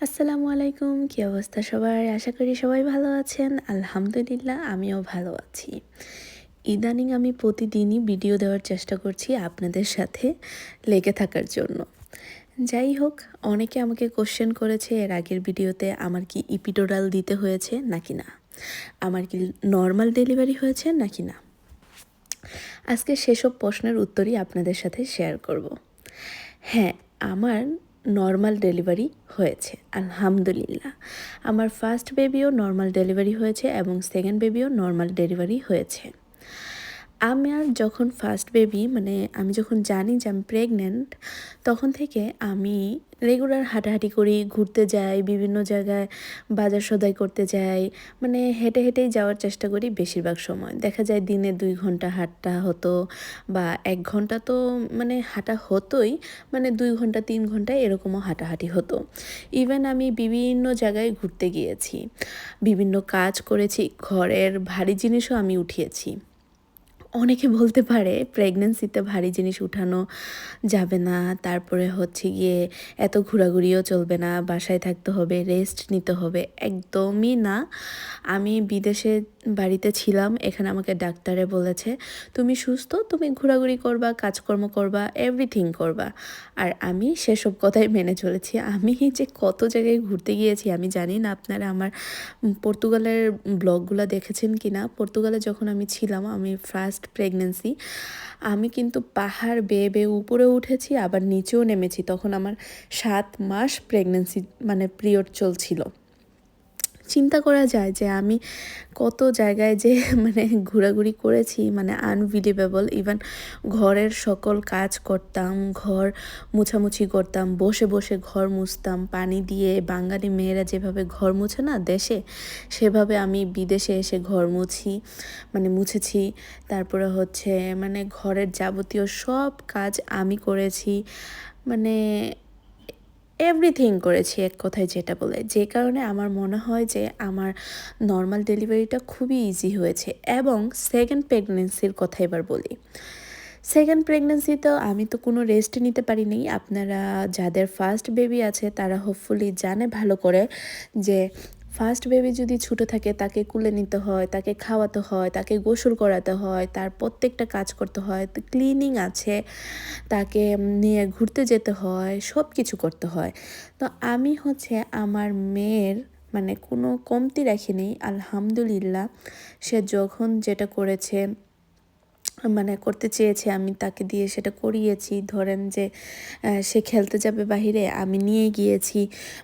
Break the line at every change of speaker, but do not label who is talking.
আসসালামু আলাইকুম, কী অবস্থা সবার? আশা করি সবাই ভালো আছেন। আলহামদুলিল্লাহ আমিও ভালো আছি। ইদানিং আমি প্রতিদিনই ভিডিও দেওয়ার চেষ্টা করছি আপনাদের সাথে লেগে থাকার জন্য। যাই হোক, অনেকে আমাকে কোয়েশ্চেন করেছে এর আগের ভিডিওতে আমার কি ইপিডুরাল দিতে হয়েছে নাকি না? আমার কি নরমাল ডেলিভারি হয়েছে নাকি না? আজকে সেসব প্রশ্নের উত্তরই আপনাদের সাথে শেয়ার করব। হ্যাঁ, আমার নরমাল ডেলিভারি হয়েছে আলহামদুলিল্লাহ। আমার ফার্স্ট বেবিও নরমাল ডেলিভারি হয়েছে এবং সেকেন্ড বেবিও নরমাল ডেলিভারি হয়েছে। আমার যখন ফার্স্ট বেবি আমি যখন জানি যে আমি প্রেগন্যান্ট, তখন থেকে আমি রেগুলার হাঁটাহাঁটি করি, ঘুরতে যাই, বিভিন্ন জায়গায় বাজার সদাই করতে যাই। হেঁটে হেঁটেই যাওয়ার চেষ্টা করি বেশিরভাগ সময়। দেখা যায় দিনে 2 ঘন্টা হাঁটা হতো বা 1 ঘন্টা তো হাঁটা হতোই, 2 ঘন্টা 3 ঘন্টা এরকমও হাঁটাহাঁটি হতো। ইভেন আমি বিভিন্ন জায়গায় ঘুরতে গিয়েছি, বিভিন্ন কাজ করেছি, ঘরের ভারী জিনিসও আমি উঠিয়েছি। অনেকে বলতে পারে প্রেগন্যান্সিতে ভারী জিনিস উঠানো যাবে না, তারপরে হচ্ছে গিয়ে এত ঘোরাঘুরিও চলবে না, বাসায় থাকতে হবে, রেস্ট নিতে হবে। একদমই না। আমি বিদেশে বাড়িতে ছিলাম, এখানে আমাকে ডাক্তারে বলেছে তুমি সুস্থ, তুমি ঘোরাঘুরি করবা, কাজকর্ম করবা, এভরিথিং করবা। আর আমি সেসব কথাই মেনে চলেছি। আমি যে কত জায়গায় ঘুরতে গিয়েছি আমি জানি না আপনারা আমার পর্তুগালের ব্লগগুলো দেখেছেন কি না। পর্তুগালে যখন আমি ছিলাম, আমি ফার্স্ট প্রেগন্যান্সি, আমি কিন্তু পাহাড় বেয়ে বেয়ে উপরেও উঠেছি, আবার নিচেও নেমেছি। তখন আমার 7 মাস প্রেগন্যান্সি পিরিয়ড চলছিল। চিন্তা করা যায় যে আমি কত জায়গায় যে ঘোরাঘুরি করেছি, আনবিলিভেবল। ইভেন ঘরের সকল কাজ করতাম, ঘর মুছামুছি করতাম, বসে বসে ঘর মুছতাম পানি দিয়ে। বাঙালি মেয়েরা যেভাবে ঘর মুছে না দেশে, সেভাবে আমি বিদেশে এসে ঘর মুছেছি। তারপরে হচ্ছে ঘরের যাবতীয় সব কাজ আমি করেছি, মানে এভরিথিং করেছি এক কথায় যেটা বলে। যে কারণে আমার মনে হয় যে আমার নর্মাল ডেলিভারিটা খুবই ইজি হয়েছে। এবং সেকেন্ড প্রেগনেন্সির কথা এবার বলি। সেকেন্ড প্রেগনেন্সিতেও আমি তো কোনো রেস্ট নিতে পারিনি। আপনারা যাদের ফার্স্ট বেবি আছে তারা হোপফুলি জানে ভালো করে যে ফার্স্ট বেবি যদি ছোটো থাকে তাকে কুলে নিতে হয়, তাকে খাওয়াতে হয়, তাকে গোসল করাতে হয়, তার প্রত্যেকটা কাজ করতে হয়, ক্লিনিং আছে, তাকে নিয়ে ঘুরতে যেতে হয়, সব কিছু করতে হয়। তো আমি হচ্ছে আমার মেয়ের কোনো কমতি রাখিনি আলহামদুলিল্লাহ। সে যখন যেটা করেছে, করতে চেয়েছে, আমি তাকে দিয়ে সেটা করিয়েছি। ধরেন যে সে খেলতে যাবে বাহিরে, আমি নিয়ে গিয়েছি,